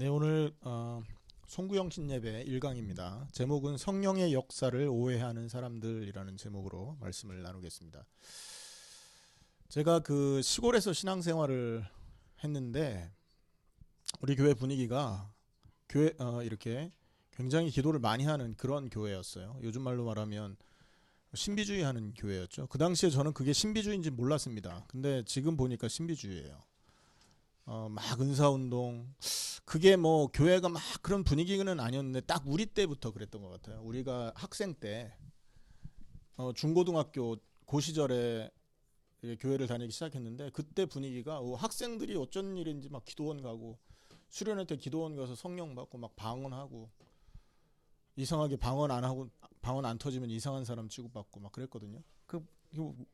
네, 오늘 송구영 신예배 1강입니다. 제목은 성령의 역사를 오해하는 사람들이라는 제목으로 말씀을 나누겠습니다. 제가 그 시골에서 신앙생활을 했는데 우리 교회 분위기가 이렇게 굉장히 기도를 많이 하는 그런 교회였어요. 요즘 말로 말하면 신비주의 하는 교회였죠. 그 당시에 저는 그게 신비주의인지 몰랐습니다. 근데 지금 보니까 신비주의예요. 막 은사운동, 그게 뭐 교회가 막 그런 분위기는 아니었는데 딱 우리 때부터 그랬던 것 같아요. 우리가 학생 때 중고등학교 그 시절에 교회를 다니기 시작했는데, 그때 분위기가 학생들이 어쩐 일인지 막 기도원 가고, 수련회 때 기도원 가서 성령 받고 막 방언하고, 이상하게 방언 안 터지면 이상한 사람 취급받고 막 그랬거든요.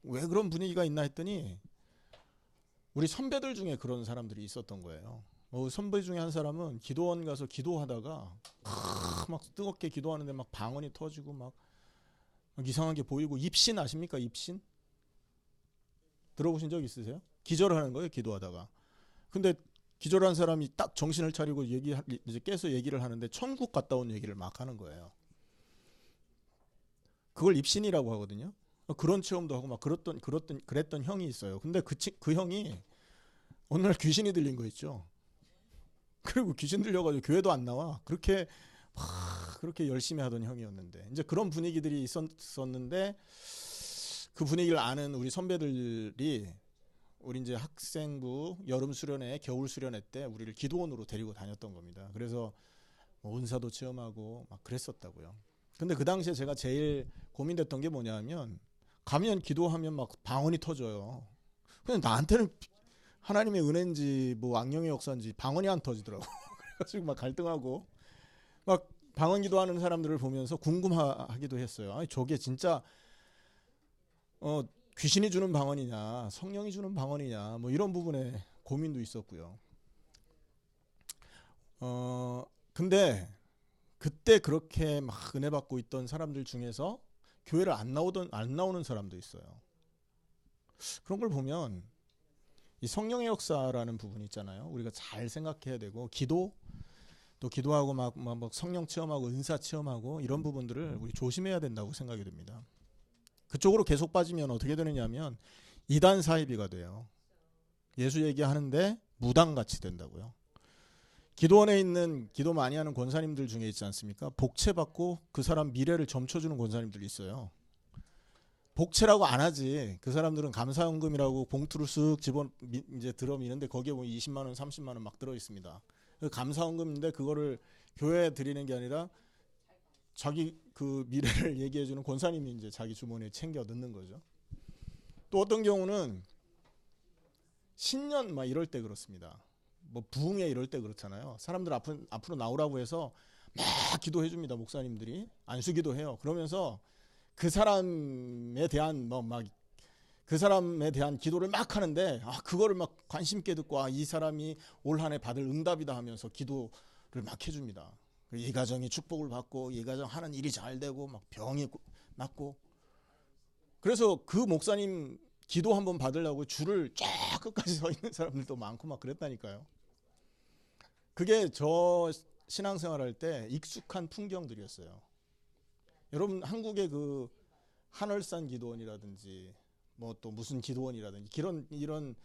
왜 그런 분위기가 있나 했더니 우리 선배들 중에 그런 사람들이 있었던 거예요. 선배 중에 한 사람은 기도원 가서 기도하다가 막 뜨겁게 기도하는데 막 방언이 터지고 막 이상하게 보이고. 입신 아십니까? 입신? 들어보신 적 있으세요? 기절하는 거예요, 기도하다가. 근데 기절한 사람이 딱 정신을 차리고 이제 깨서 얘기를 하는데 천국 갔다 온 얘기를 막 하는 거예요. 그걸 입신이라고 하거든요. 그런 체험도 하고 막 그랬던 형이 있어요. 근데 그 형이 어느 날 귀신이 들린 거 있죠. 그리고 귀신 들려가지고 교회도 안 나와. 그렇게 열심히 하던 형이었는데, 이제 그런 분위기들이 있었는데, 그 분위기를 아는 우리 선배들이 우리 이제 학생부 여름 수련회, 겨울 수련회 때 우리를 기도원으로 데리고 다녔던 겁니다. 그래서 뭐 은사도 체험하고 막 그랬었다고요. 근데 그 당시에 제가 제일 고민됐던 게 뭐냐면, 가면 기도하면 막 방언이 터져요. 근데 나한테는 하나님의 은혜인지 뭐 악령의 역사인지 방언이 안 터지더라고. 그래가지고 막 갈등하고, 막 방언 기도하는 사람들을 보면서 궁금하기도 했어요. 아니, 저게 진짜 귀신이 주는 방언이냐, 성령이 주는 방언이냐, 뭐 이런 부분에 고민도 있었고요. 근데 그때 그렇게 막 은혜 받고 있던 사람들 중에서 교회를 안 나오는 사람도 있어요. 그런 걸 보면 이 성령의 역사라는 부분이 있잖아요. 우리가 잘 생각해야 되고, 또 기도하고 막 성령 체험하고 은사 체험하고 이런 부분들을 우리 조심해야 된다고 생각이 듭니다. 그쪽으로 계속 빠지면 어떻게 되느냐면 이단 사이비가 돼요. 예수 얘기하는데 무당같이 된다고요. 기도원에 있는 기도 많이 하는 권사님들 중에 있지 않습니까? 복채받고 그 사람 미래를 점쳐주는 권사님들이 있어요. 복채라고 안 하지. 그 사람들은 감사연금이라고 봉투를 쓱 이제 들어미는데 거기에 보면 20만 원, 30만 원 막 들어 있습니다. 감사연금인데 그거를 교회에 드리는 게 아니라 자기 그 미래를 얘기해주는 권사님이 이제 자기 주머니에 챙겨 넣는 거죠. 또 어떤 경우는 신년 막 이럴 때 그렇습니다. 뭐 부흥회 이럴 때 그렇잖아요. 사람들 앞으로 나오라고 해서 막 기도해 줍니다. 목사님들이 안수기도 해요. 그러면서 그 사람에 대한 그 사람에 대한 기도를 막 하는데, 그거를 막 관심 있게 듣고, 이 사람이 올 한 해 받을 응답이다 하면서 기도를 막 해줍니다. 이 가정이 축복을 받고, 이 가정 하는 일이 잘 되고, 막 병이 낫고. 그래서 그 목사님 기도 한번 받으려고 줄을 쫙 끝까지 서 있는 사람들도 많고 막 그랬다니까요. 그게 저 신앙생활 할 때 익숙한 풍경들이었어요. 여러분, 한국의 그 한월산 기도원이라든지 뭐 또 무슨 기도원이라든지 이런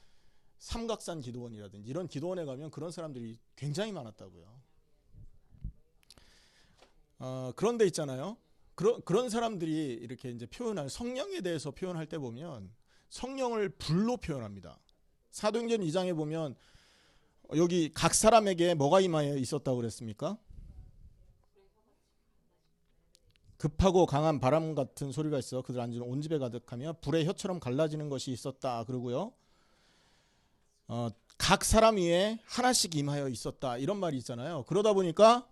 삼각산 기도원이라든지 이런 기도원에 가면 그런 사람들이 굉장히 많았다고요. 그런데 있잖아요. 그런 사람들이 이렇게 이제 성령에 대해서 표현할 때 보면 성령을 불로 표현합니다. 사도행전 2장에 보면 여기 각 사람에게 뭐가 임하여 있었다고 그랬습니까? 급하고 강한 바람 같은 소리가 있어 그들 앉은 온 집에 가득하며 불의 혀처럼 갈라지는 것이 있었다. 그러고요. 각 사람 위에 하나씩 임하여 있었다. 이런 말이 있잖아요. 그러다 보니까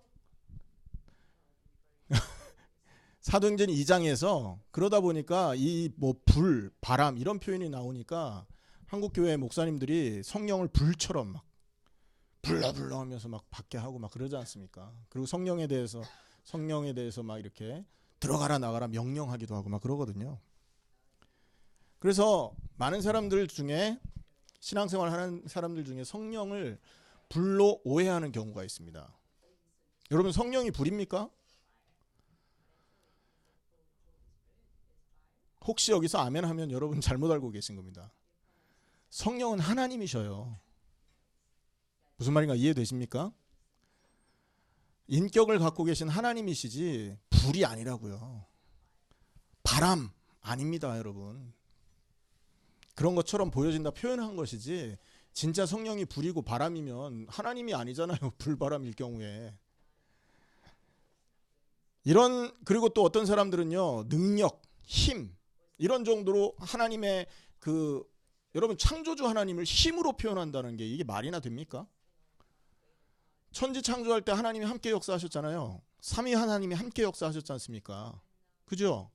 사도행전 2장에서 그러다 보니까 이 뭐 불, 바람 이런 표현이 나오니까 한국 교회 목사님들이 성령을 불처럼 막 불러 하면서 막 받게 하고 막 그러지 않습니까? 그리고 성령에 대해서 막 이렇게 들어가라 나가라 명령하기도 하고 막 그러거든요. 그래서 많은 사람들 중에, 신앙생활 하는 사람들 중에 성령을 불로 오해하는 경우가 있습니다. 여러분, 성령이 불입니까? 혹시 여기서 아멘 하면 여러분 잘못 알고 계신 겁니다. 성령은 하나님이셔요. 무슨 말인가 이해되십니까? 인격을 갖고 계신 하나님이시지 불이 아니라고요. 바람 아닙니다, 여러분. 그런 것처럼 보여진다 표현한 것이지 진짜 성령이 불이고 바람이면 하나님이 아니잖아요. 불바람일 경우에. 그리고 또 어떤 사람들은요, 능력, 힘 이런 정도로 하나님의 여러분 창조주 하나님을 힘으로 표현한다는 게 이게 말이나 됩니까? 천지 창조할 때 하나님이 함께 역사하셨잖아요. 삼위 하나님이 함께 역사하셨지 않습니까? 그죠?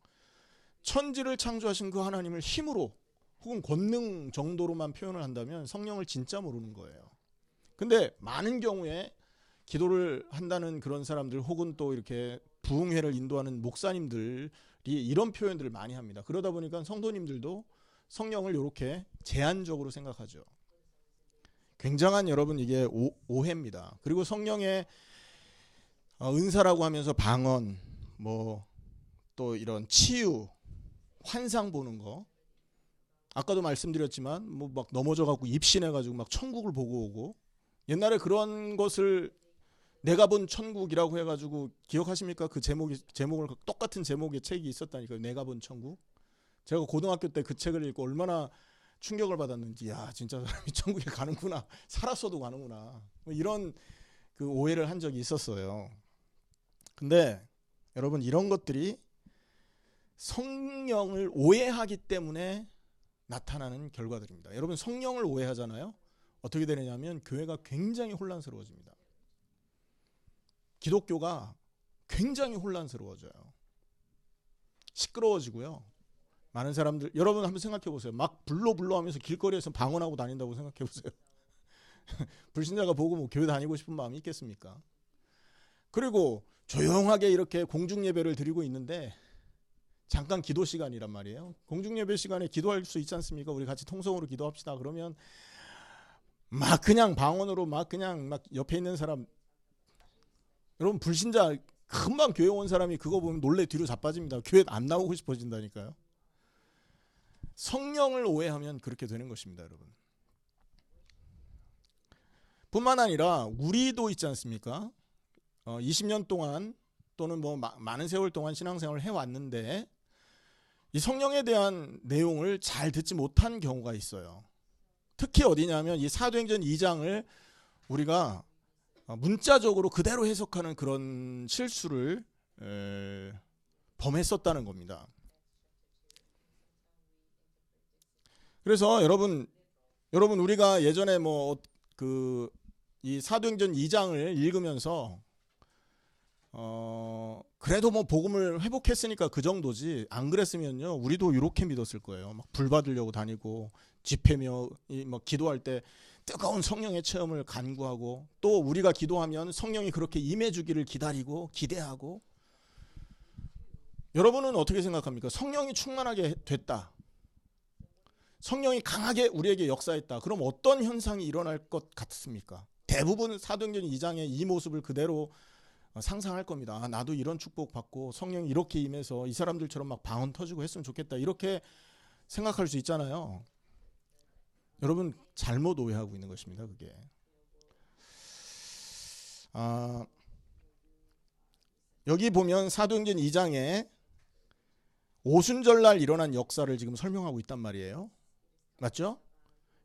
천지를 창조하신 그 하나님을 힘으로 혹은 권능 정도로만 표현을 한다면 성령을 진짜 모르는 거예요. 근데 많은 경우에 기도를 한다는 그런 사람들 혹은 또 이렇게 부흥회를 인도하는 목사님들이 이런 표현들을 많이 합니다. 그러다 보니까 성도님들도 성령을 이렇게 제한적으로 생각하죠. 굉장한 여러분 이게 오해입니다. 그리고 성령의 은사라고 하면서 방언, 또 이런 치유, 환상 보는 거, 아까도 말씀드렸지만 막 넘어져갖고 입신해가지고 막 천국을 보고 오고, 옛날에 그런 것을 내가 본 천국이라고 해가지고 기억하십니까? 그 제목을 똑같은 제목의 책이 있었다니까요. 내가 본 천국. 제가 고등학교 때 그 책을 읽고 얼마나 충격을 받았는지, 야 진짜 사람이 천국에 가는구나, 살았어도 가는구나, 이런 그 오해를 한 적이 있었어요. 근데 여러분 이런 것들이 성령을 오해하기 때문에 나타나는 결과들입니다. 여러분 성령을 오해하잖아요. 어떻게 되느냐면 교회가 굉장히 혼란스러워집니다. 기독교가 굉장히 혼란스러워져요. 시끄러워지고요. 많은 사람들, 여러분 한번 생각해 보세요. 막 불러 하면서 길거리에서 방언하고 다닌다고 생각해 보세요. 불신자가 보고 교회 다니고 싶은 마음이 있겠습니까? 그리고 조용하게 이렇게 공중 예배를 드리고 있는데 잠깐 기도 시간이란 말이에요. 공중 예배 시간에 기도할 수 있지 않습니까? 우리 같이 통성으로 기도합시다. 그러면 막 그냥 방언으로 막 옆에 있는 사람, 여러분 불신자 금방 교회 온 사람이 그거 보면 놀래 뒤로 자빠집니다. 교회 안 나오고 싶어진다니까요. 성령을 오해하면 그렇게 되는 것입니다, 여러분. 뿐만 아니라 우리도 있지 않습니까? 20년 동안 또는 많은 세월 동안 신앙생활을 해왔는데 이 성령에 대한 내용을 잘 듣지 못한 경우가 있어요. 특히 어디냐면 이 사도행전 2장을 우리가 문자적으로 그대로 해석하는 그런 실수를 범했었다는 겁니다. 그래서 여러분 우리가 예전에 이 사도행전 2장을 읽으면서 그래도 복음을 회복했으니까 그 정도지, 안 그랬으면요 우리도 이렇게 믿었을 거예요. 막 불 받으려고 다니고 집회며 기도할 때 뜨거운 성령의 체험을 간구하고, 또 우리가 기도하면 성령이 그렇게 임해주기를 기다리고 기대하고. 여러분은 어떻게 생각합니까? 성령이 충만하게 됐다, 성령이 강하게 우리에게 역사했다, 그럼 어떤 현상이 일어날 것 같습니까? 대부분 사도행전 2장의 이 모습을 그대로 상상할 겁니다. 아, 나도 이런 축복 받고 성령이 이렇게 임해서 이 사람들처럼 막 방언 터지고 했으면 좋겠다, 이렇게 생각할 수 있잖아요. 여러분 잘못 오해하고 있는 것입니다. 그게 여기 보면 사도행전 2장에 오순절날 일어난 역사를 지금 설명하고 있단 말이에요. 맞죠?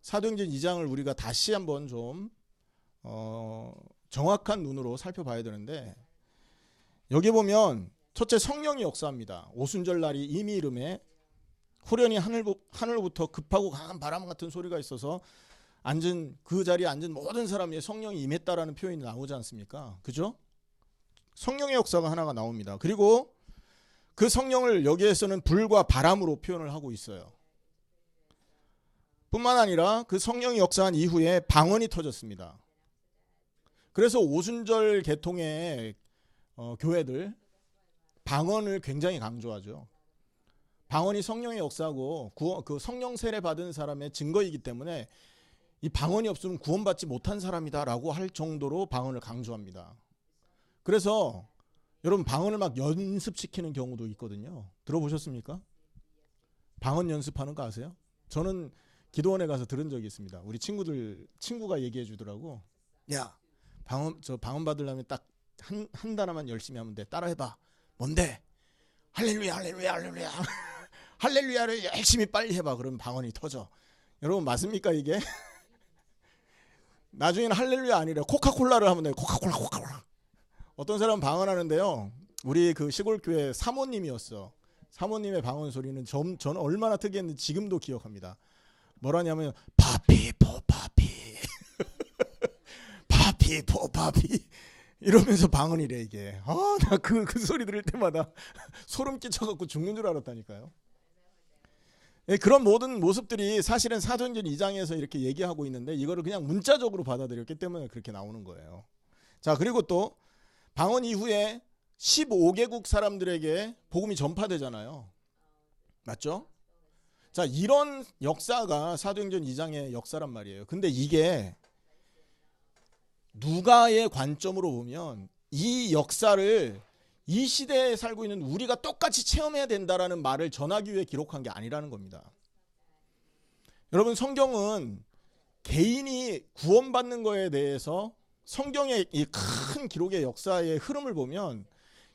사도행전 2장을 우리가 다시 한번 좀 정확한 눈으로 살펴봐야 되는데, 여기 보면 첫째 성령이 역사합니다. 오순절날이 이미 이름에 후련히 하늘로부터 급하고 강한 바람 같은 소리가 있어서 그 자리에 앉은 모든 사람 위에 성령이 임했다라는 표현이 나오지 않습니까? 그죠? 성령의 역사가 하나가 나옵니다. 그리고 그 성령을 여기에서는 불과 바람으로 표현을 하고 있어요. 뿐만 아니라 그 성령이 역사한 이후에 방언이 터졌습니다. 그래서 오순절 계통의 교회들 방언을 굉장히 강조하죠. 방언이 성령의 역사고 그 성령 세례 받은 사람의 증거이기 때문에 이 방언이 없으면 구원받지 못한 사람이다라고 할 정도로 방언을 강조합니다. 그래서 여러분 방언을 막 연습시키는 경우도 있거든요. 들어보셨습니까? 방언 연습하는 거 아세요? 저는 기도원에 가서 들은 적이 있습니다. 우리 친구가 얘기해 주더라고. 야, 방언 받으려면 딱 한 단어만 열심히 하면 돼. 따라해봐. 뭔데? 할렐루야, 할렐루야, 할렐루야. 할렐루야를 열심히 빨리 해봐. 그러면 방언이 터져. 여러분 맞습니까 이게? 나중에는 할렐루야 아니라 코카콜라를 하면 돼요. 코카콜라. 어떤 사람은 방언하는데요. 우리 그 시골교회 사모님이었어. 사모님의 방언 소리는 저는 얼마나 특이했는지 지금도 기억합니다. 뭐라냐면 파피포 파피 파피포 파피 이러면서 방언이래 이게. 나 그 소리 들을 때마다 소름 끼쳐갖고 죽는 줄 알았다니까요. 그런 모든 모습들이 사실은 사도행전 2장에서 이렇게 얘기하고 있는데 이거를 그냥 문자적으로 받아들였기 때문에 그렇게 나오는 거예요. 자, 그리고 또 방언 이후에 15개국 사람들에게 복음이 전파되잖아요. 맞죠? 자, 이런 역사가 사도행전 2장의 역사란 말이에요. 근데 이게 누가의 관점으로 보면 이 역사를 이 시대에 살고 있는 우리가 똑같이 체험해야 된다라는 말을 전하기 위해 기록한 게 아니라는 겁니다. 여러분 성경은 개인이 구원받는 거에 대해서 성경의 이 큰 기록의 역사의 흐름을 보면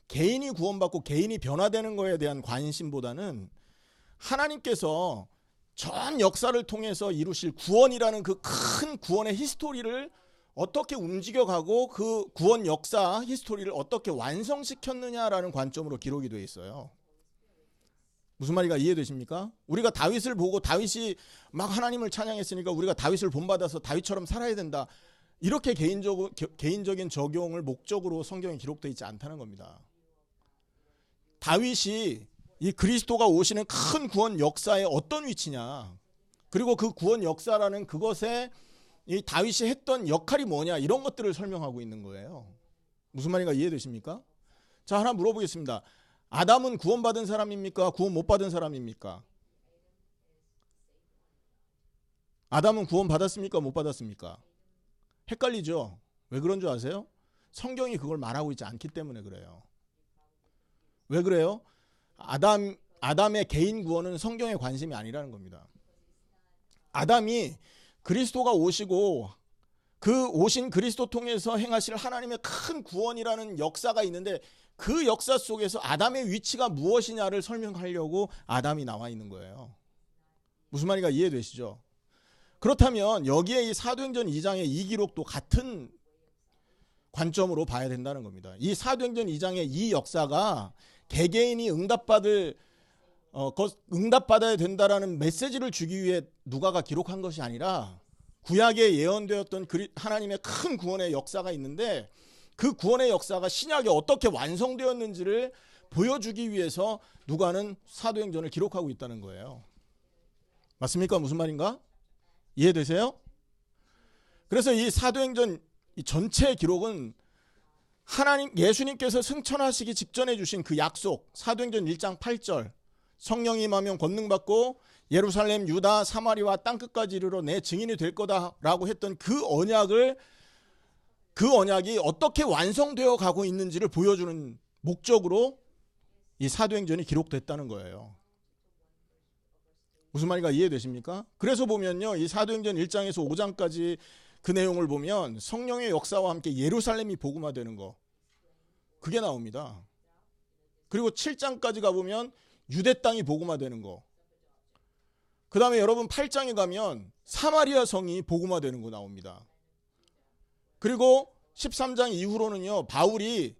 개인이 구원받고 개인이 변화되는 거에 대한 관심보다는 하나님께서 전 역사를 통해서 이루실 구원이라는 그 큰 구원의 히스토리를 어떻게 움직여가고 그 구원 역사 히스토리를 어떻게 완성시켰느냐라는 관점으로 기록이 되어 있어요. 무슨 말인가 이해되십니까? 우리가 다윗을 보고 다윗이 막 하나님을 찬양했으니까 우리가 다윗을 본받아서 다윗처럼 살아야 된다. 이렇게 개인적인 적용을 목적으로 성경에 기록되어 있지 않다는 겁니다. 다윗이 이 그리스도가 오시는 큰 구원 역사의 어떤 위치냐, 그리고 그 구원 역사라는 그것에 이 다윗이 했던 역할이 뭐냐, 이런 것들을 설명하고 있는 거예요. 무슨 말인가 이해되십니까? 자, 하나 물어보겠습니다. 아담은 구원받은 사람입니까? 구원 못 받은 사람입니까? 아담은 구원받았습니까? 못 받았습니까? 헷갈리죠? 왜 그런 줄 아세요? 성경이 그걸 말하고 있지 않기 때문에 그래요. 왜 그래요? 아담의 개인 구원은 성경에 관심이 아니라는 겁니다. 아담이 그리스도가 오시고 그 오신 그리스도 통해서 행하실 하나님의 큰 구원이라는 역사가 있는데 그 역사 속에서 아담의 위치가 무엇이냐를 설명하려고 아담이 나와 있는 거예요. 무슨 말인가 이해되시죠? 그렇다면 여기에 이 사도행전 2장의 이 기록도 같은 관점으로 봐야 된다는 겁니다. 이 사도행전 2장의 이 역사가 개개인이 응답받아야 된다라는 메시지를 주기 위해 누가가 기록한 것이 아니라 구약에 예언되었던 하나님의 큰 구원의 역사가 있는데 그 구원의 역사가 신약에 어떻게 완성되었는지를 보여주기 위해서 누가는 사도행전을 기록하고 있다는 거예요. 맞습니까? 무슨 말인가? 이해되세요? 그래서 이 사도행전 이 전체 기록은 예수님께서 승천하시기 직전에 주신 그 약속, 사도행전 1장 8절, 성령이 임하면 권능받고 예루살렘, 유다, 사마리아 땅끝까지 이르러 내 증인이 될 거다라고 했던 그 언약이 어떻게 완성되어 가고 있는지를 보여주는 목적으로 이 사도행전이 기록됐다는 거예요. 무슨 말인가 이해되십니까? 그래서 보면요, 이 사도행전 1장에서 5장까지 그 내용을 보면 성령의 역사와 함께 예루살렘이 복음화되는 거, 그게 나옵니다. 그리고 7장까지 가보면 유대 땅이 복음화되는 거, 그 다음에 여러분 8장에 가면 사마리아 성이 복음화되는 거 나옵니다. 그리고 13장 이후로는요, 바울이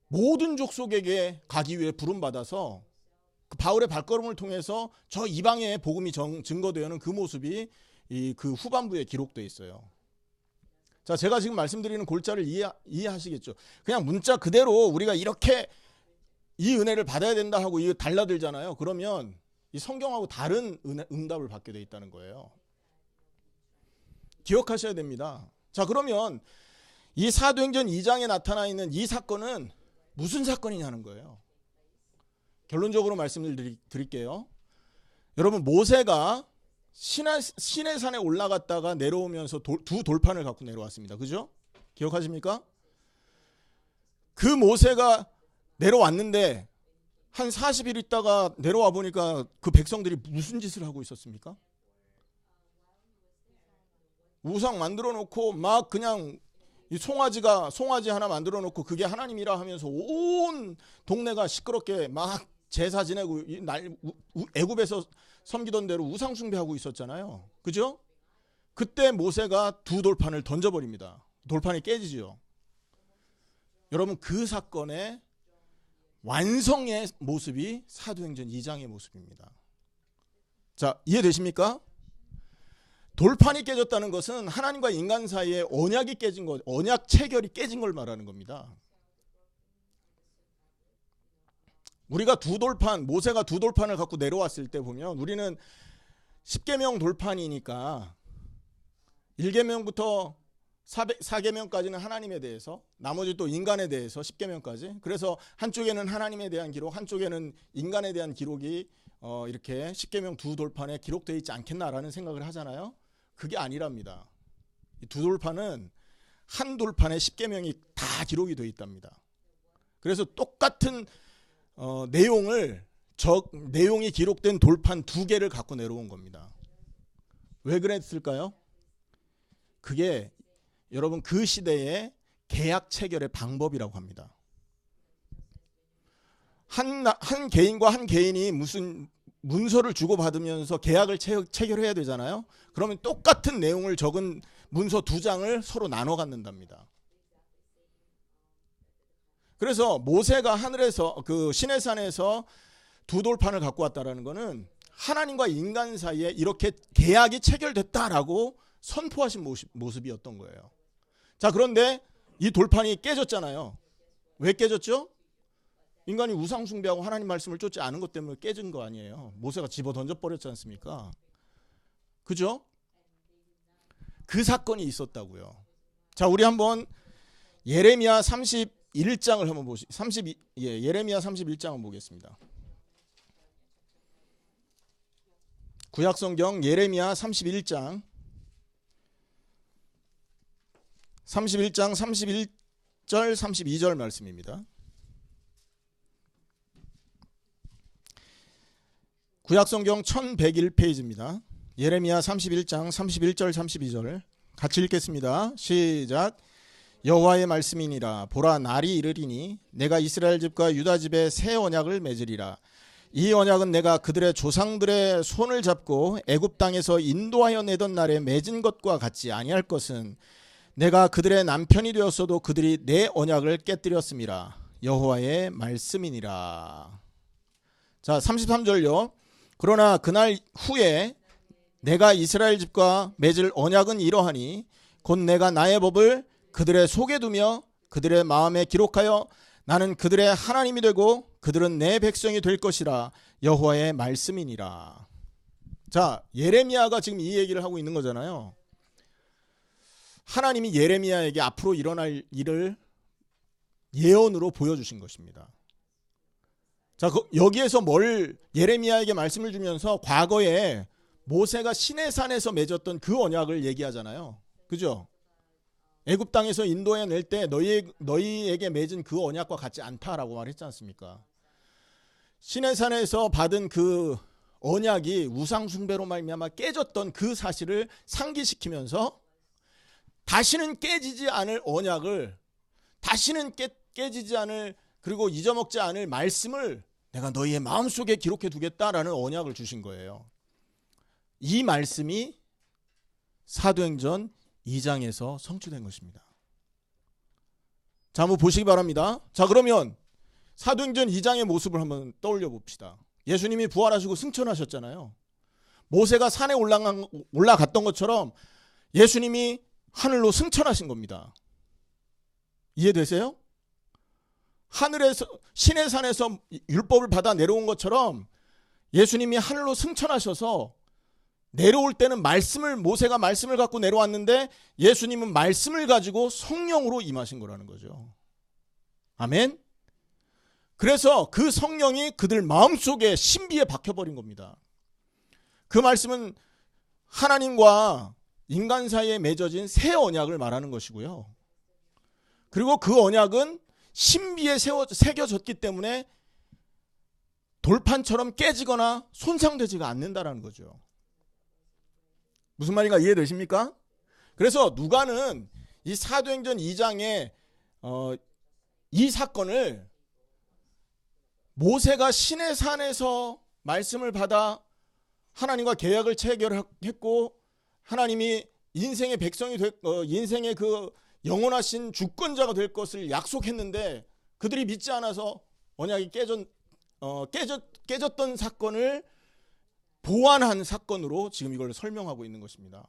모든 족속에게 가기 위해 부름받아서 그 바울의 발걸음을 통해서 저 이방의 복음이 증거되는 그 모습이 그 후반부에 기록되어 있어요. 자, 제가 지금 말씀드리는 골자를 이해하시겠죠? 그냥 문자 그대로 우리가 이렇게 이 은혜를 받아야 된다 하고 이거 달라들잖아요. 그러면 이 성경하고 다른 응답을 받게 돼 있다는 거예요. 기억하셔야 됩니다. 자, 그러면 이 사도행전 2장에 나타나 있는 이 사건은 무슨 사건이냐는 거예요. 결론적으로 말씀을 드릴게요. 여러분, 모세가 시내 산에 올라갔다가 내려오면서 두 돌판을 갖고 내려왔습니다. 그죠? 기억하십니까? 그 모세가 내려왔는데 한 40일 있다가 내려와 보니까 그 백성들이 무슨 짓을 하고 있었습니까? 우상 만들어 놓고 막 그냥 이 송아지 하나 만들어 놓고 그게 하나님이라 하면서 온 동네가 시끄럽게 막 제사 지내고 애굽에서 섬기던 대로 우상 숭배하고 있었잖아요. 그죠? 그때 모세가 두 돌판을 던져버립니다. 돌판이 깨지죠. 여러분, 그 사건의 완성의 모습이 사도행전 2장의 모습입니다. 자, 이해되십니까? 돌판이 깨졌다는 것은 하나님과 인간 사이에 언약이 깨진 것, 언약 체결이 깨진 걸 말하는 겁니다. 우리가 모세가 두 돌판을 갖고 내려왔을 때 보면 우리는 10계명 돌판이니까 1계명부터 4계명까지는 하나님에 대해서, 나머지 또 인간에 대해서 10계명까지. 그래서 한쪽에는 하나님에 대한 기록, 한쪽에는 인간에 대한 기록이 이렇게 10계명 두 돌판에 기록되어 있지 않겠나라는 생각을 하잖아요. 그게 아니랍니다. 이 두 돌판은 한 돌판에 10계명이 다 기록이 되어 있답니다. 그래서 똑같은 내용이 기록된 돌판 두 개를 갖고 내려온 겁니다. 왜 그랬을까요? 그게 여러분 그 시대의 계약 체결의 방법이라고 합니다. 한 개인과 한 개인이 무슨 문서를 주고받으면서 계약을 체결해야 되잖아요. 그러면 똑같은 내용을 적은 문서 두 장을 서로 나눠 갖는답니다. 그래서 모세가 하늘에서 그 시내산에서 두 돌판을 갖고 왔다라는 것은 하나님과 인간 사이에 이렇게 계약이 체결됐다라고 선포하신 모습이었던 거예요. 자, 그런데 이 돌판이 깨졌잖아요. 왜 깨졌죠? 인간이 우상 숭배하고 하나님 말씀을 쫓지 않은 것 때문에 깨진 거 아니에요. 모세가 집어 던져버렸지 않습니까? 그죠? 그 사건이 있었다고요. 자, 우리 한번 예레미야 31장을 한번 예레미야 31장을 보겠습니다. 구약성경 예레미야 31장 31절 32절 말씀입니다. 구약성경 1101페이지입니다. 예레미야 31장 31절 32절 같이 읽겠습니다. 시작. 여호와의 말씀이니라. 보라, 날이 이르리니 내가 이스라엘 집과 유다 집에 새 언약을 맺으리라. 이 언약은 내가 그들의 조상들의 손을 잡고 애굽 땅에서 인도하여 내던 날에 맺은 것과 같지 아니할 것은 내가 그들의 남편이 되었어도 그들이 내 언약을 깨뜨렸음이라. 여호와의 말씀이니라. 자, 33절요. 그러나 그날 후에 내가 이스라엘 집과 맺을 언약은 이러하니 곧 내가 나의 법을 그들의 속에 두며 그들의 마음에 기록하여 나는 그들의 하나님이 되고 그들은 내 백성이 될 것이라. 여호와의 말씀이니라. 자, 예레미야가 지금 이 얘기를 하고 있는 거잖아요. 하나님이 예레미야에게 앞으로 일어날 일을 예언으로 보여주신 것입니다. 자, 여기에서 예레미야에게 말씀을 주면서 과거에 모세가 시내산에서 맺었던 그 언약을 얘기하잖아요. 그죠? 애굽 땅에서 인도해 낼 때 너희에게 맺은 그 언약과 같지 않다라고 말했지 않습니까? 시내산에서 받은 그 언약이 우상 숭배로 말미암아 깨졌던 그 사실을 상기시키면서 다시는 깨지지 않을 언약을, 다시는 깨지지 않을, 그리고 잊어먹지 않을 말씀을 내가 너희의 마음속에 기록해 두겠다라는 언약을 주신 거예요. 이 말씀이 사도행전 2장에서 성취된 것입니다. 자, 한번 보시기 바랍니다. 자, 그러면 사도행전 2장의 모습을 한번 떠올려 봅시다. 예수님이 부활하시고 승천하셨잖아요. 모세가 산에 올라갔던 것처럼 예수님이 하늘로 승천하신 겁니다. 이해되세요? 하늘에서, 시내산에서 율법을 받아 내려온 것처럼 예수님이 하늘로 승천하셔서 내려올 때는 모세가 말씀을 갖고 내려왔는데 예수님은 말씀을 가지고 성령으로 임하신 거라는 거죠. 아멘? 그래서 그 성령이 그들 마음속에 신비에 박혀버린 겁니다. 그 말씀은 하나님과 인간 사이에 맺어진 새 언약을 말하는 것이고요. 그리고 그 언약은 신비에 새겨졌기 때문에 돌판처럼 깨지거나 손상되지가 않는다라는 거죠. 무슨 말인가 이해되십니까? 그래서 누가는 이 사도행전 2장에 이 사건을 모세가 시내산에서 말씀을 받아 하나님과 계약을 체결했고 하나님이 인생의 백성이 인생의 그 영원하신 주권자가 될 것을 약속했는데 그들이 믿지 않아서 언약이 깨졌던 사건을 보완한 사건으로 지금 이걸 설명하고 있는 것입니다.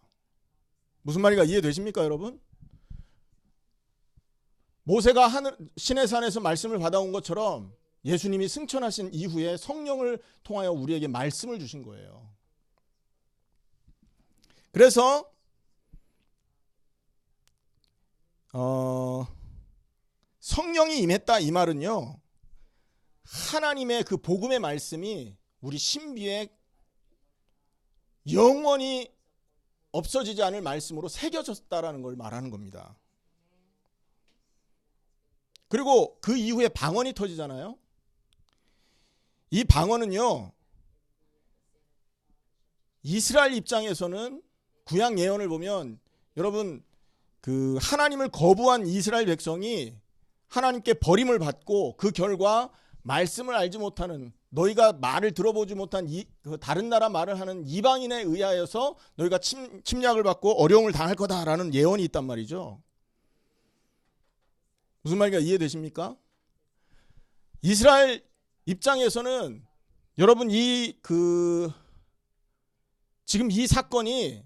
무슨 말인가 이해되십니까, 여러분? 모세가 시내산에서 말씀을 받아온 것처럼 예수님이 승천하신 이후에 성령을 통하여 우리에게 말씀을 주신 거예요. 그래서 성령이 임했다 이 말은요, 하나님의 그 복음의 말씀이 우리 신비에 영원히 없어지지 않을 말씀으로 새겨졌다라는 걸 말하는 겁니다. 그리고 그 이후에 방언이 터지잖아요. 이 방언은요, 이스라엘 입장에서는 구약 예언을 보면 여러분 그 하나님을 거부한 이스라엘 백성이 하나님께 버림을 받고 그 결과 말씀을 알지 못하는, 너희가 말을 들어보지 못한 다른 나라 말을 하는 이방인에 의하여서 너희가 침략을 받고 어려움을 당할 거다라는 예언이 있단 말이죠. 무슨 말인가 이해되십니까? 이스라엘 입장에서는 여러분 지금 이 사건이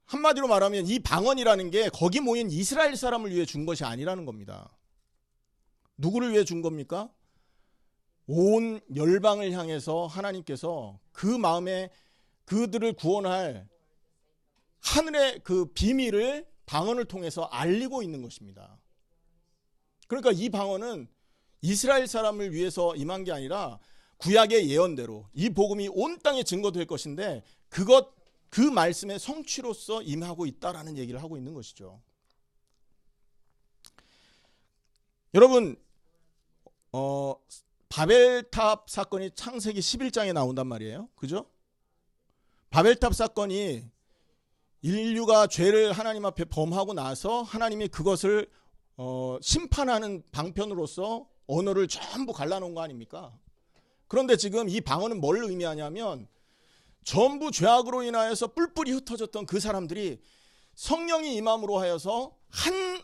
한마디로 말하면 이 방언이라는 게 거기 모인 이스라엘 사람을 위해 준 것이 아니라는 겁니다. 누구를 위해 준 겁니까? 온 열방을 향해서 하나님께서 그 마음에 그들을 구원할 하늘의 그 비밀을 방언을 통해서 알리고 있는 것입니다. 그러니까 이 방언은 이스라엘 사람을 위해서 임한 게 아니라 구약의 예언대로 이 복음이 온 땅에 증거될 것인데 그 말씀의 성취로서 임하고 있다라는 얘기를 하고 있는 것이죠. 여러분, 바벨탑 사건이 창세기 11장에 나온단 말이에요. 그죠? 바벨탑 사건이 인류가 죄를 하나님 앞에 범하고 나서 하나님이 그것을 심판하는 방편으로서 언어를 전부 갈라놓은 거 아닙니까? 그런데 지금 이 방언은 뭘 의미하냐면 전부 죄악으로 인하여서 뿔뿔이 흩어졌던 그 사람들이 성령이 임함으로 하여서 한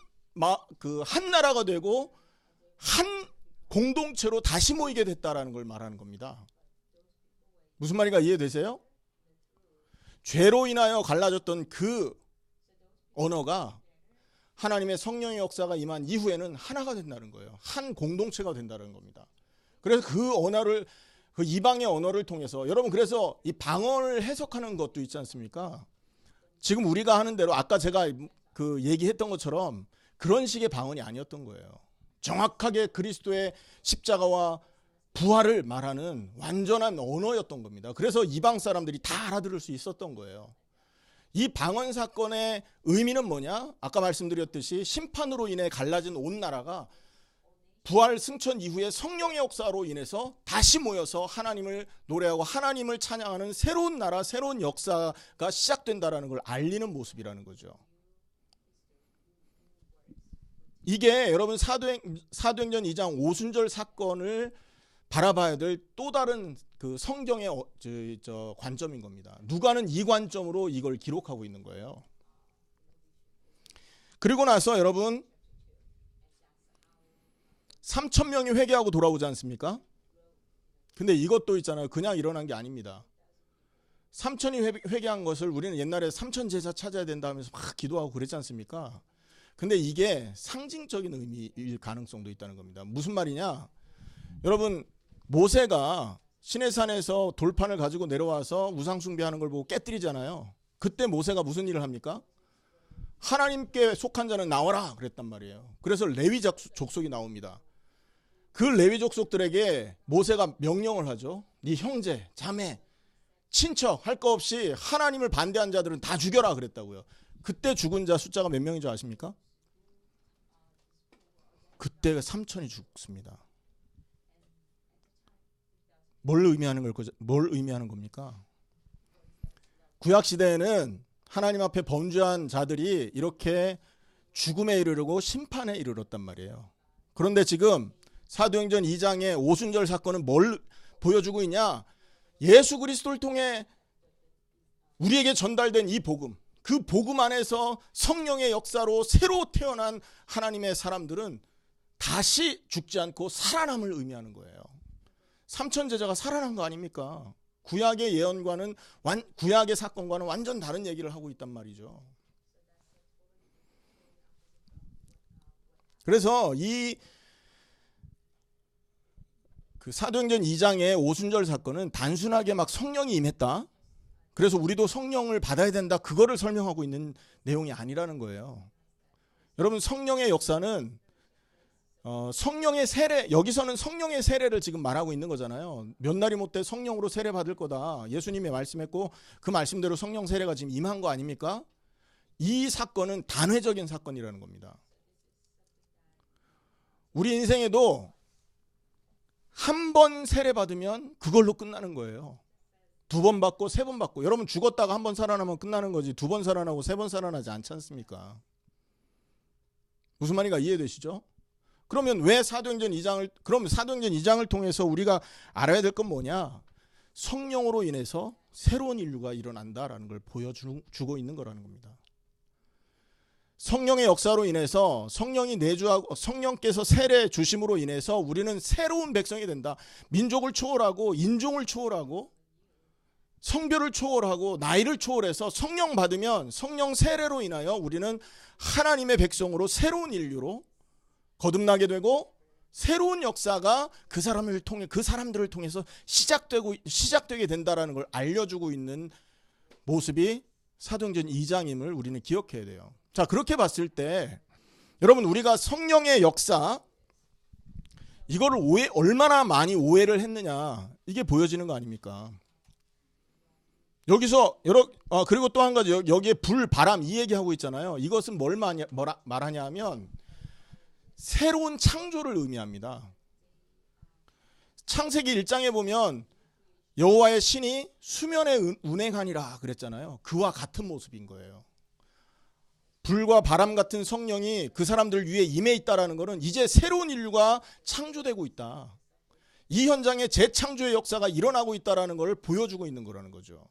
나라가 되고 한 공동체로 다시 모이게 됐다라는 걸 말하는 겁니다. 무슨 말인가 이해되세요? 죄로 인하여 갈라졌던 그 언어가 하나님의 성령의 역사가 임한 이후에는 하나가 된다는 거예요. 한 공동체가 된다는 겁니다. 그래서 그 언어를, 그 이방의 언어를 통해서 여러분, 그래서 이 방언을 해석하는 것도 있지 않습니까? 지금 우리가 하는 대로 아까 제가 그 얘기했던 것처럼 그런 식의 방언이 아니었던 거예요. 정확하게 그리스도의 십자가와 부활을 말하는 완전한 언어였던 겁니다. 그래서 이방 사람들이 다 알아들을 수 있었던 거예요. 이 방언 사건의 의미는 뭐냐? 아까 말씀드렸듯이 심판으로 인해 갈라진 온 나라가 부활 승천 이후에 성령의 역사로 인해서 다시 모여서 하나님을 노래하고 하나님을 찬양하는 새로운 나라, 새로운 역사가 시작된다라는 걸 알리는 모습이라는 거죠. 이게 여러분 사도행전 2장 오순절 사건을 바라봐야 될 또 다른 그 성경의 관점인 겁니다. 누가는 이 관점으로 이걸 기록하고 있는 거예요. 그리고 나서 여러분 3,000명이 회개하고 돌아오지 않습니까? 근데 이것도 있잖아요. 그냥 일어난 게 아닙니다. 3,000이 회개한 것을 우리는 옛날에 3,000 제자 찾아야 된다 하면서 막 기도하고 그랬지 않습니까? 근데 이게 상징적인 의미일 가능성도 있다는 겁니다. 무슨 말이냐? 여러분, 모세가 시내산에서 돌판을 가지고 내려와서 우상숭배하는 걸 보고 깨뜨리잖아요. 그때 모세가 무슨 일을 합니까? 하나님께 속한 자는 나와라 그랬단 말이에요. 그래서 레위 족속이 나옵니다. 그 레위 족속들에게 모세가 명령을 하죠. 네 형제, 자매, 친척 할 거 없이 하나님을 반대한 자들은 다 죽여라 그랬다고요. 그때 죽은 자 숫자가 몇 명인 줄 아십니까? 그때 3천이 죽습니다. 뭘 의미하는 겁니까? 구약 시대에는 하나님 앞에 범죄한 자들이 이렇게 죽음에 이르르고 심판에 이르렀단 말이에요. 그런데 지금 사도행전 2장의 오순절 사건은 뭘 보여주고 있냐? 예수 그리스도를 통해 우리에게 전달된 이 복음, 그 복음 안에서 성령의 역사로 새로 태어난 하나님의 사람들은 다시 죽지 않고 살아남을 의미하는 거예요. 삼천 제자가 살아난 거 아닙니까? 구약의 예언과는 구약의 사건과는 완전 다른 얘기를 하고 있단 말이죠. 그래서 그 사도행전 2장의 오순절 사건은 단순하게 막 성령이 임했다, 그래서 우리도 성령을 받아야 된다, 그거를 설명하고 있는 내용이 아니라는 거예요. 여러분, 성령의 역사는 성령의 세례, 여기서는 성령의 세례를 지금 말하고 있는 거잖아요. 몇 날이 못돼 성령으로 세례 받을 거다, 예수님이 말씀했고 그 말씀대로 성령 세례가 지금 임한 거 아닙니까? 이 사건은 단회적인 사건이라는 겁니다. 우리 인생에도 한 번 세례 받으면 그걸로 끝나는 거예요. 2번 받고 3번 받고. 여러분, 죽었다가 한 번 살아나면 끝나는 거지 2번 살아나고 3번 살아나지 않지 않습니까? 무슨 말인가 이해되시죠? 그러면 왜 사도행전 2장을 통해서 우리가 알아야 될 건 뭐냐? 성령으로 인해서 새로운 인류가 일어난다라는 걸 보여주고 있는 거라는 겁니다. 성령의 역사로 인해서 성령이 내주하고 성령께서 세례 주심으로 인해서 우리는 새로운 백성이 된다. 민족을 초월하고 인종을 초월하고 성별을 초월하고 나이를 초월해서 성령 받으면 성령 세례로 인하여 우리는 하나님의 백성으로 새로운 인류로 거듭나게 되고 새로운 역사가 그 사람들을 통해서 시작되게 된다라는 걸 알려주고 있는 모습이 사도행전 2장임을 우리는 기억해야 돼요. 자, 그렇게 봤을 때 여러분, 우리가 성령의 역사, 이거를 얼마나 많이 오해를 했느냐, 이게 보여지는 거 아닙니까? 여기서 그리고 또 한 가지, 여기에 불, 바람 이 얘기하고 있잖아요. 이것은 뭘 말하냐 하면 새로운 창조를 의미합니다. 창세기 1장에 보면 여호와의 신이 수면에 운행하니라 그랬잖아요. 그와 같은 모습인 거예요. 불과 바람 같은 성령이 그 사람들 위에 임해 있다라는 것은 이제 새로운 인류가 창조되고 있다, 이 현장에 재창조의 역사가 일어나고 있다라는 걸 보여주고 있는 거라는 거죠.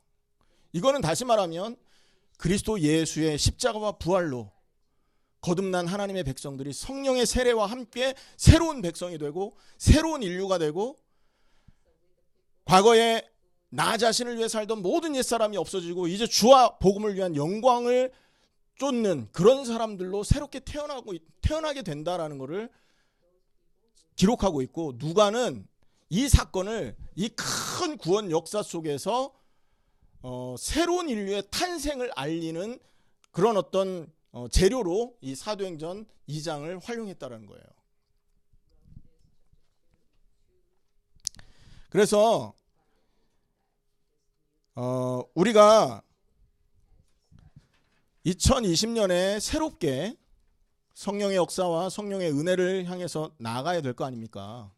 이거는 다시 말하면 그리스도 예수의 십자가와 부활로 거듭난 하나님의 백성들이 성령의 세례와 함께 새로운 백성이 되고 새로운 인류가 되고, 과거에 나 자신을 위해 살던 모든 옛사람이 없어지고 이제 주와 복음을 위한 영광을 쫓는 그런 사람들로 새롭게 태어나게 된다라는 것을 기록하고 있고, 누가는 이 사건을 이 큰 구원 역사 속에서 새로운 인류의 탄생을 알리는 그런 어떤 재료로 이 사도행전 2장을 활용했다는 거예요. 그래서 우리가 2020년에 새롭게 성령의 역사와 성령의 은혜를 향해서 나아가야 될 거 아닙니까?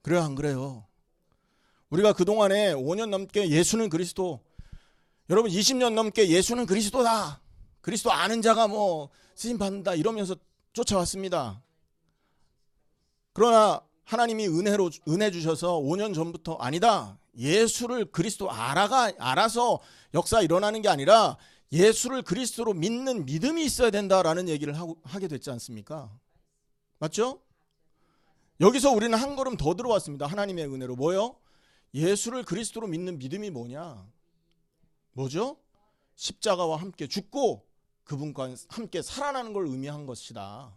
그래요, 안 그래요? 우리가 그동안에 5년 넘게 예수는 그리스도, 여러분 20년 넘게 예수는 그리스도다, 그리스도 아는 자가 쓰임 받는다 이러면서 쫓아왔습니다. 그러나 하나님이 은혜 주셔서 5년 전부터 아니다, 예수를 그리스도 알아서 역사 일어나는 게 아니라 예수를 그리스도로 믿는 믿음이 있어야 된다라는 얘기를 하게 됐지 않습니까? 맞죠? 여기서 우리는 한 걸음 더 들어왔습니다. 하나님의 은혜로. 뭐요? 예수를 그리스도로 믿는 믿음이 뭐냐? 뭐죠? 십자가와 함께 죽고 그분과 함께 살아나는 걸 의미한 것이다.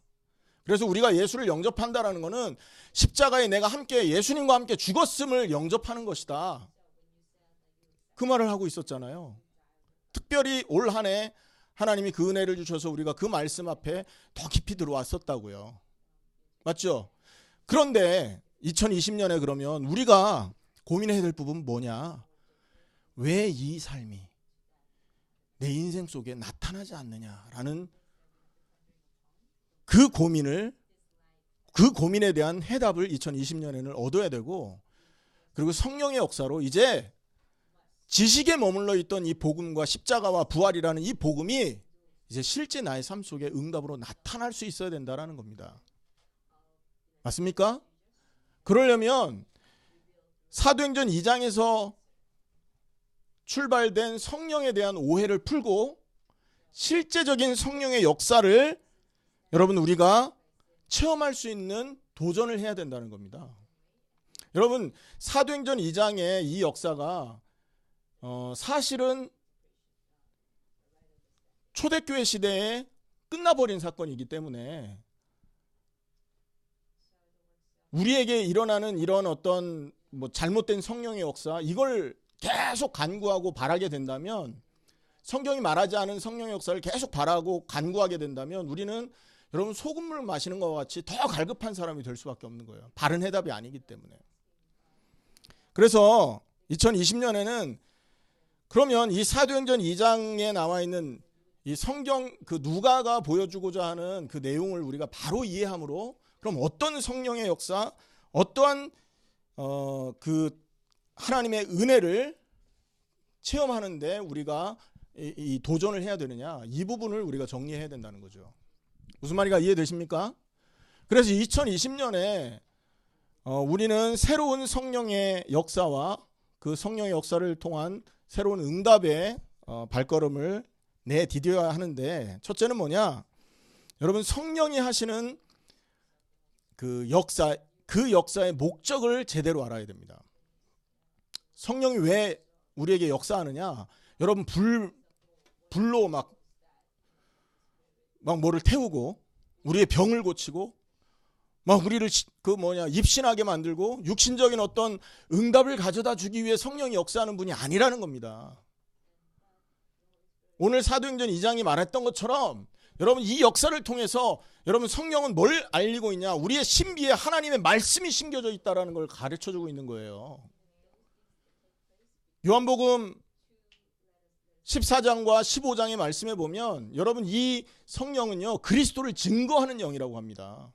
그래서 우리가 예수를 영접한다라는 것은 십자가에 내가 함께 예수님과 함께 죽었음을 영접하는 것이다, 그 말을 하고 있었잖아요. 특별히 올 한 해 하나님이 그 은혜를 주셔서 우리가 그 말씀 앞에 더 깊이 들어왔었다고요. 맞죠? 그런데 2020년에 그러면 우리가 고민해야 될 부분은 뭐냐? 왜 이 삶이 내 인생 속에 나타나지 않느냐라는 그 고민에 대한 해답을 2020년에는 얻어야 되고, 그리고 성령의 역사로 이제 지식에 머물러 있던 이 복음과 십자가와 부활이라는 이 복음이 이제 실제 나의 삶 속에 응답으로 나타날 수 있어야 된다라는 겁니다. 맞습니까? 그러려면 사도행전 2장에서 출발된 성령에 대한 오해를 풀고 실제적인 성령의 역사를 여러분 우리가 체험할 수 있는 도전을 해야 된다는 겁니다. 여러분 사도행전 2장의 이 역사가 사실은 초대교회 시대에 끝나버린 사건이기 때문에 우리에게 일어나는 이런 어떤 잘못된 성령의 역사, 이걸 계속 간구하고 바라게 된다면, 성경이 말하지 않은 성령의 역사를 계속 바라고 간구하게 된다면 우리는 여러분 소금물 마시는 것과 같이 더 갈급한 사람이 될 수밖에 없는 거예요. 바른 해답이 아니기 때문에. 그래서 2020년에는 그러면 이 사도행전 2장에 나와 있는 이 성경 그 누가가 보여주고자 하는 그 내용을 우리가 바로 이해함으로, 그럼 어떤 성령의 역사, 어떠한 그 하나님의 은혜를 체험하는데 우리가 이 도전을 해야 되느냐, 이 부분을 우리가 정리해야 된다는 거죠. 무슨 말인가 이해되십니까? 그래서 2020년에 우리는 새로운 성령의 역사와 그 성령의 역사를 통한 새로운 응답의 발걸음을 내디뎌야 하는데, 첫째는 뭐냐? 여러분 성령이 하시는 그 역사의 목적을 제대로 알아야 됩니다. 성령이 왜 우리에게 역사하느냐? 여러분 불로 막 뭐를 태우고 우리의 병을 고치고 막 우리를 입신하게 만들고 육신적인 어떤 응답을 가져다 주기 위해 성령이 역사하는 분이 아니라는 겁니다. 오늘 사도행전 2장이 말했던 것처럼 여러분 이 역사를 통해서 여러분 성령은 뭘 알리고 있냐? 우리의 신비에 하나님의 말씀이 심겨져 있다는 걸 가르쳐주고 있는 거예요. 요한복음 14장과 15장의 말씀에 보면 여러분 이 성령은요 그리스도를 증거하는 영이라고 합니다.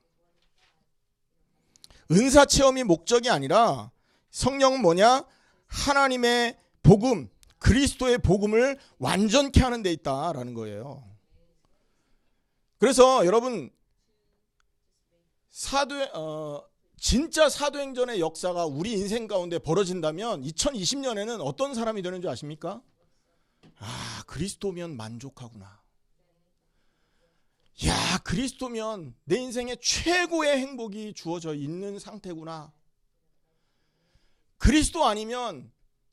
은사 체험이 목적이 아니라 성령은 뭐냐? 하나님의 복음, 그리스도의 복음을 완전케 하는 데 있다라는 거예요. 그래서 여러분 진짜 사도행전의 역사가 우리 인생 가운데 벌어진다면 2020년에는 어떤 사람이 되는 줄 아십니까? 그리스도면 만족하구나. 그리스도면 내 인생에 최고의 행복이 주어져 있는 상태구나. 그리스도 아니면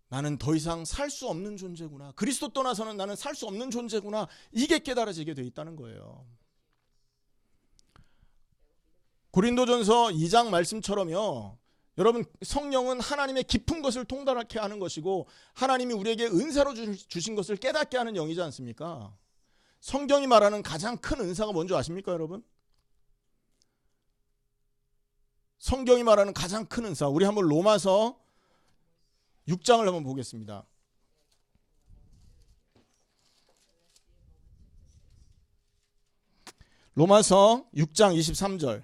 나는 더 이상 살 수 없는 존재구나. 그리스도 떠나서는 나는 살 수 없는 존재구나. 이게 깨달아지게 돼 있다는 거예요. 고린도전서 2장 말씀처럼요. 여러분 성령은 하나님의 깊은 것을 통달하게 하는 것이고 하나님이 우리에게 은사로 주신 것을 깨닫게 하는 영이지 않습니까? 성경이 말하는 가장 큰 은사가 뭔지 아십니까 여러분? 성경이 말하는 가장 큰 은사, 우리 한번 로마서 6장을 한번 보겠습니다. 로마서 6장 23절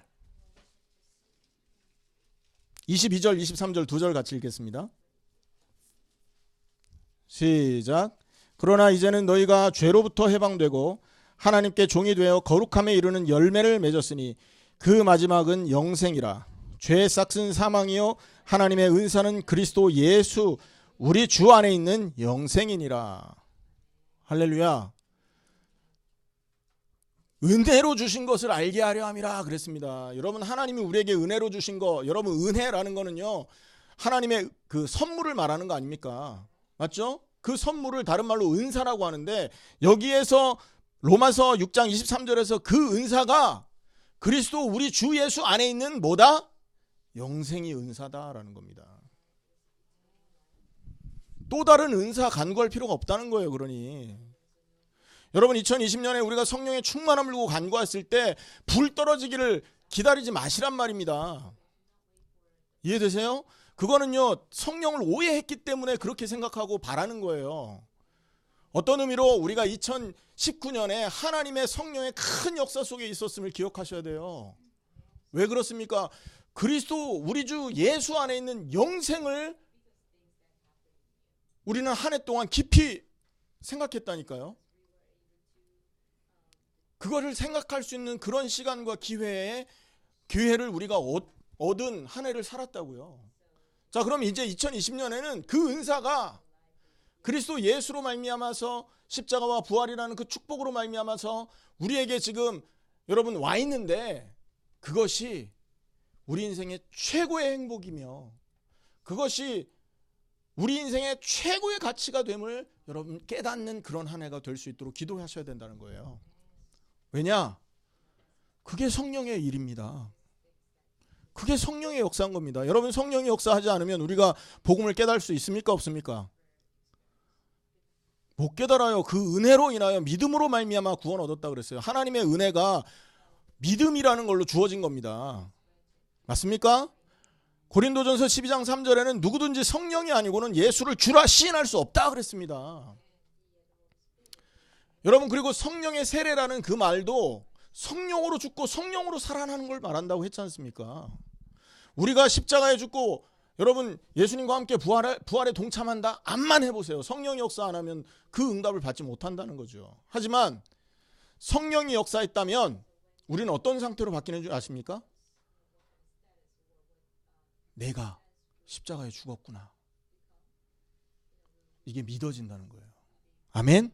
22절 23절 두 절 같이 읽겠습니다. 시작. 그러나 이제는 너희가 죄로부터 해방되고 하나님께 종이 되어 거룩함에 이르는 열매를 맺었으니 그 마지막은 영생이라. 죄의 싹은 사망이요 하나님의 은사는 그리스도 예수 우리 주 안에 있는 영생이니라. 할렐루야. 은혜로 주신 것을 알게 하려 함이라 그랬습니다. 여러분 하나님이 우리에게 은혜로 주신 거, 여러분 은혜라는 거는요 하나님의 그 선물을 말하는 거 아닙니까? 맞죠? 그 선물을 다른 말로 은사라고 하는데 여기에서 로마서 6장 23절에서 그 은사가 그리스도 우리 주 예수 안에 있는 뭐다? 영생이 은사다라는 겁니다. 또 다른 은사 간구할 필요가 없다는 거예요. 그러니 여러분 2020년에 우리가 성령의 충만함을 두고 간구했을 때 불 떨어지기를 기다리지 마시란 말입니다. 이해되세요? 그거는요, 성령을 오해했기 때문에 그렇게 생각하고 바라는 거예요. 어떤 의미로 우리가 2019년에 하나님의 성령의 큰 역사 속에 있었음을 기억하셔야 돼요. 왜 그렇습니까? 그리스도 우리 주 예수 안에 있는 영생을 우리는 한 해 동안 깊이 생각했다니까요. 그거를 생각할 수 있는 그런 시간과 기회를 우리가 얻은 한 해를 살았다고요. 자, 그럼 이제 2020년에는 그 은사가 그리스도 예수로 말미암아서 십자가와 부활이라는 그 축복으로 말미암아서 우리에게 지금 여러분 와 있는데, 그것이 우리 인생의 최고의 행복이며 그것이 우리 인생의 최고의 가치가 됨을 여러분 깨닫는 그런 한 해가 될 수 있도록 기도하셔야 된다는 거예요. 왜냐? 그게 성령의 일입니다. 그게 성령의 역사인 겁니다. 여러분, 성령이 역사하지 않으면 우리가 복음을 깨달을 수 있습니까? 없습니까? 못 깨달아요. 그 은혜로 인하여 믿음으로 말미암아 구원 얻었다 그랬어요. 하나님의 은혜가 믿음이라는 걸로 주어진 겁니다. 맞습니까? 고린도전서 12장 3절에는 누구든지 성령이 아니고는 예수를 주라 시인할 수 없다 그랬습니다. 여러분, 그리고 성령의 세례라는 그 말도 성령으로 죽고 성령으로 살아나는 걸 말한다고 했지 않습니까? 우리가 십자가에 죽고 여러분 예수님과 함께 부활에 동참한다? 암만 해보세요. 성령이 역사 안 하면 그 응답을 받지 못한다는 거죠. 하지만 성령이 역사했다면 우리는 어떤 상태로 바뀌는 줄 아십니까? 내가 십자가에 죽었구나. 이게 믿어진다는 거예요. 아멘?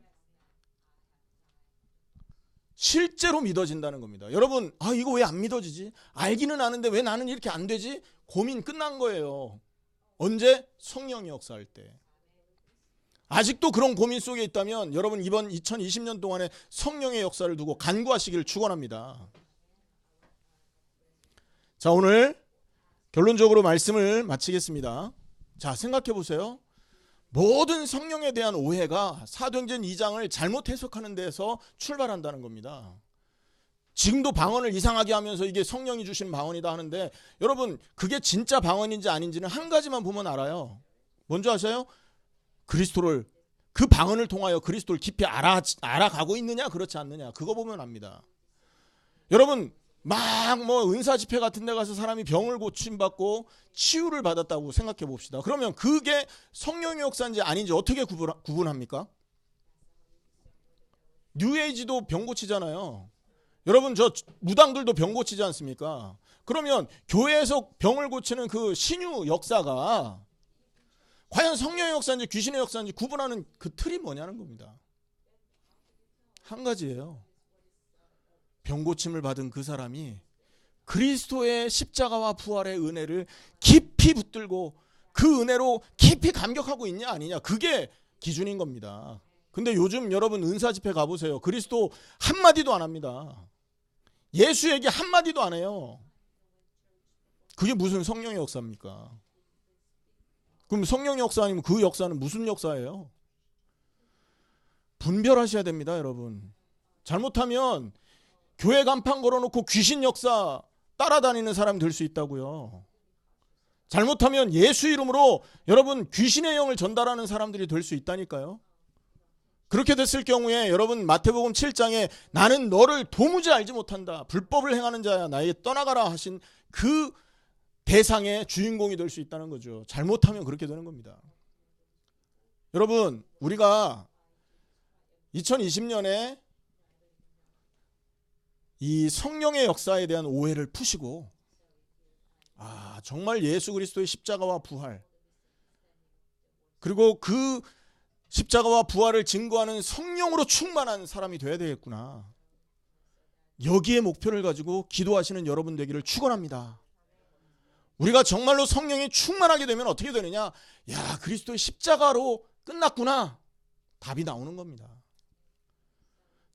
실제로 믿어진다는 겁니다. 여러분, 이거 왜 안 믿어지지? 알기는 아는데 왜 나는 이렇게 안 되지? 고민 끝난 거예요. 언제? 성령이 역사할 때. 아직도 그런 고민 속에 있다면 여러분 이번 2020년 동안에 성령의 역사를 두고 간구하시기를 축원합니다. 자, 오늘 결론적으로 말씀을 마치겠습니다. 자, 생각해 보세요. 모든 성령에 대한 오해가 사도행전 2장을 잘못 해석하는 데서 출발한다는 겁니다. 지금도 방언을 이상하게 하면서 이게 성령이 주신 방언이다 하는데, 여러분 그게 진짜 방언인지 아닌지는 한 가지만 보면 알아요. 뭔지 아세요? 그리스도를, 그 방언을 통하여 그리스도를 깊이 알아가고 있느냐 그렇지 않느냐, 그거 보면 압니다. 여러분 막 은사 집회 같은 데 가서 사람이 병을 고침받고 치유를 받았다고 생각해 봅시다. 그러면 그게 성령의 역사인지 아닌지 어떻게 구분합니까? 뉴에이지도 병 고치잖아요. 여러분 저 무당들도 병 고치지 않습니까? 그러면 교회에서 병을 고치는 그 신유 역사가 과연 성령의 역사인지 귀신의 역사인지 구분하는 그 틀이 뭐냐는 겁니다. 한 가지예요. 병 고침을 받은 그 사람이 그리스도의 십자가와 부활의 은혜를 깊이 붙들고 그 은혜로 깊이 감격하고 있냐 아니냐, 그게 기준인 겁니다. 근데 요즘 여러분 은사 집회 가보세요. 그리스도 한마디도 안 합니다. 예수 얘기 한마디도 안 해요. 그게 무슨 성령의 역사입니까? 그럼 성령의 역사 아니면 그 역사는 무슨 역사예요? 분별하셔야 됩니다, 여러분. 잘못하면 교회 간판 걸어놓고 귀신 역사 따라다니는 사람이 될 수 있다고요. 잘못하면 예수 이름으로 여러분 귀신의 영을 전달하는 사람들이 될 수 있다니까요. 그렇게 됐을 경우에 여러분 마태복음 7장에 나는 너를 도무지 알지 못한다, 불법을 행하는 자야 나에게 떠나가라 하신 그 대상의 주인공이 될 수 있다는 거죠. 잘못하면 그렇게 되는 겁니다. 여러분 우리가 2020년에 이 성령의 역사에 대한 오해를 푸시고 정말 예수 그리스도의 십자가와 부활, 그리고 그 십자가와 부활을 증거하는 성령으로 충만한 사람이 돼야 되겠구나, 여기에 목표를 가지고 기도하시는 여러분 되기를 축원합니다. 우리가 정말로 성령이 충만하게 되면 어떻게 되느냐, 야 그리스도의 십자가로 끝났구나, 답이 나오는 겁니다.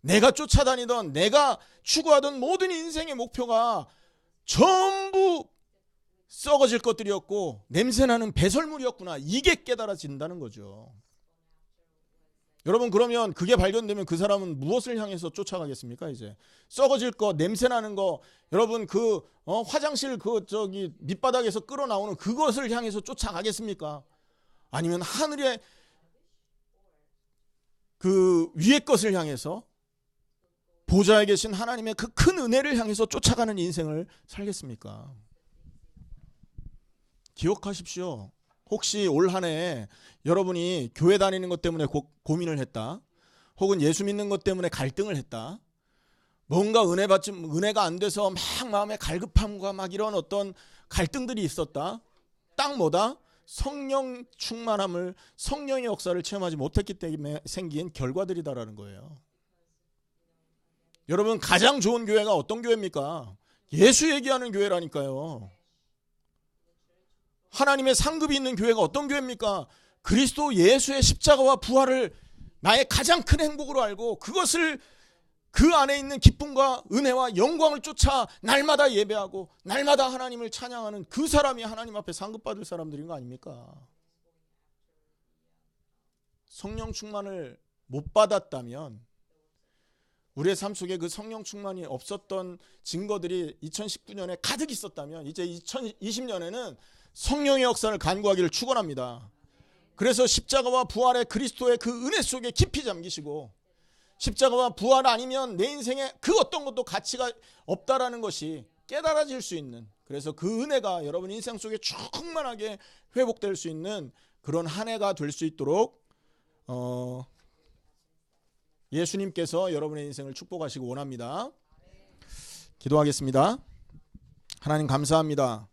내가 쫓아다니던, 내가 추구하던 모든 인생의 목표가 전부 썩어질 것들이었고 냄새나는 배설물이었구나, 이게 깨달아진다는 거죠. 여러분 그러면 그게 발견되면 그 사람은 무엇을 향해서 쫓아가겠습니까? 이제 썩어질 거, 냄새 나는 거, 여러분 그 화장실 그 저기 밑바닥에서 끌어 나오는 그것을 향해서 쫓아가겠습니까? 아니면 하늘의 그 위의 것을 향해서 보좌에 계신 하나님의 그 큰 은혜를 향해서 쫓아가는 인생을 살겠습니까? 기억하십시오. 혹시 올 한 해 여러분이 교회 다니는 것 때문에 고민을 했다. 혹은 예수 믿는 것 때문에 갈등을 했다. 뭔가 은혜가 안 돼서 막 마음에 갈급함과 막 이런 어떤 갈등들이 있었다. 딱 뭐다? 성령 충만함을, 성령의 역사를 체험하지 못했기 때문에 생긴 결과들이다라는 거예요. 여러분 가장 좋은 교회가 어떤 교회입니까? 예수 얘기하는 교회라니까요. 하나님의 상급이 있는 교회가 어떤 교회입니까? 그리스도 예수의 십자가와 부활을 나의 가장 큰 행복으로 알고 그것을 그 안에 있는 기쁨과 은혜와 영광을 쫓아 날마다 예배하고 날마다 하나님을 찬양하는 그 사람이 하나님 앞에 상급받을 사람들인 거 아닙니까? 성령 충만을 못 받았다면 우리의 삶 속에 그 성령 충만이 없었던 증거들이 2019년에 가득 있었다면 이제 2020년에는 성령의 역사를 간구하기를 축원합니다. 그래서 십자가와 부활의 그리스도의 그 은혜 속에 깊이 잠기시고 십자가와 부활 아니면 내 인생에 그 어떤 것도 가치가 없다라는 것이 깨달아질 수 있는, 그래서 그 은혜가 여러분 인생 속에 충만하게 회복될 수 있는 그런 한 해가 될 수 있도록 예수님께서 여러분의 인생을 축복하시기 원합니다. 기도하겠습니다. 하나님 감사합니다.